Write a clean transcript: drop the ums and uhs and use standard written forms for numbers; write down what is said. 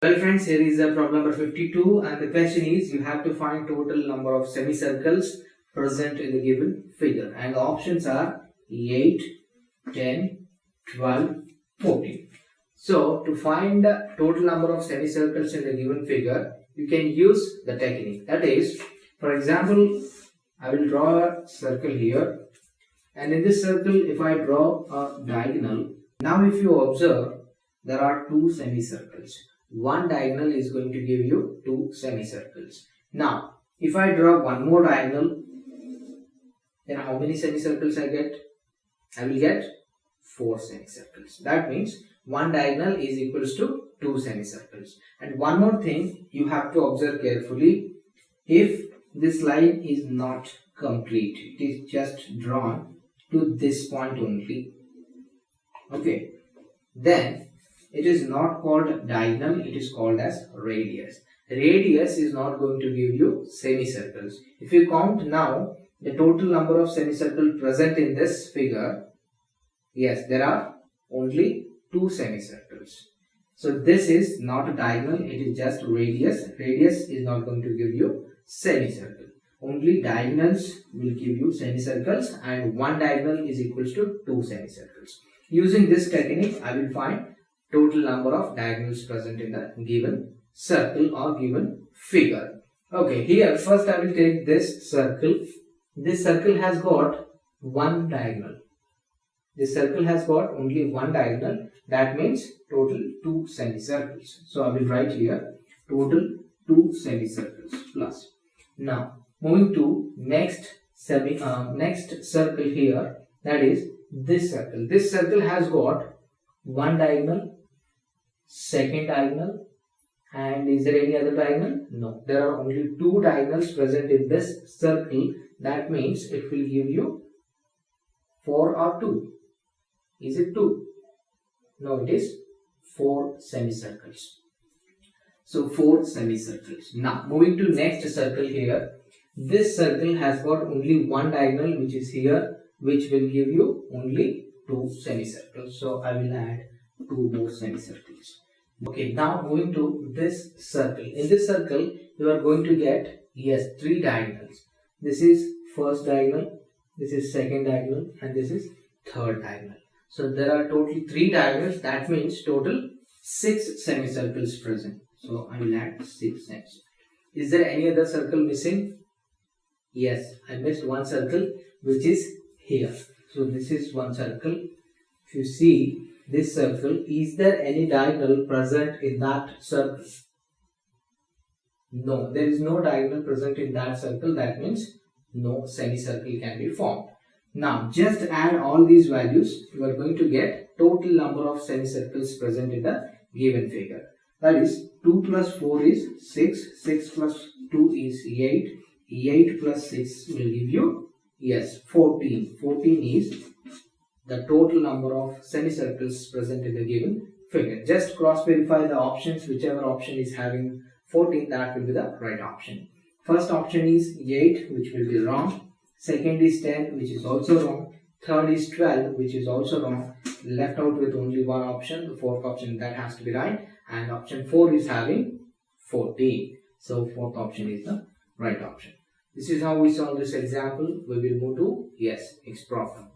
Well friends, here is problem number 52 and the question is you have to find total number of semicircles present in the given figure, and the options are 8, 10, 12, 14. So to find the total number of semicircles in the given figure, you can use the technique. That is, for example, I will draw a circle here, and in this circle if I draw a diagonal, now if you observe there are two semicircles. One diagonal is going to give you two semicircles. Now if I draw one more diagonal, then how many semicircles I get? I will get 4 semicircles. That means one diagonal is equals to 2 semicircles. And one more thing you have to observe carefully, if this line is not complete, it is just drawn to this point only, okay, then it is not called diagonal, it is called as radius. Radius is not going to give you semicircles. If you count now the total number of semicircles present in this figure, yes, there are only 2 semicircles. So this is not a diagonal, it is just radius. Radius is not going to give you semicircle. Only diagonals will give you semicircles, and one diagonal is equals to 2 semicircles. Using this technique, I will find total number of diagonals present in the given circle or given figure. Okay, here first I will take this circle. This circle has got one diagonal. This circle has got only one diagonal. That means total 2 semicircles. So I will write here total 2 semicircles plus. Now moving to next circle here, that is this circle. This circle has got one diagonal, second diagonal, and is there any other diagonal? No, there are only 2 diagonals present in this circle. That means it will give you 4 or 2. Is it 2? No, it is 4 semicircles. So 4 semicircles. Now moving to next circle here. This circle has got only one diagonal, which is here, which will give you only 2 semicircles. So I will add 2 more semicircles. Okay, now moving to this circle. In this circle, you are going to get, yes, 3 diagonals. This is first diagonal, this is second diagonal, and this is third diagonal. So there are totally 3 diagonals. That means total 6 semicircles present. So I will add 6 semicircles. Is there any other circle missing? Yes, I missed one circle, which is here. So this is one circle. If you see this circle, is there any diagonal present in that circle? No, there is no diagonal present in that circle. That means no semicircle can be formed. Now just add all these values. You are going to get total number of semicircles present in the given figure. That is 2 plus 4 is 6, 6 plus 2 is 8, 8 plus 6 will give you, yes, 14. 14 is the total number of semicircles present in the given figure. Just cross verify the options. Whichever option is having 14, that will be the right option. First option is 8, which will be wrong. Second is 10, which is also wrong. Third is 12, which is also wrong. Left out with only one option, the fourth option, that has to be right. And option 4 is having 14. So fourth option is the right option. This is how we solve this example. We will move to, yes, next problem.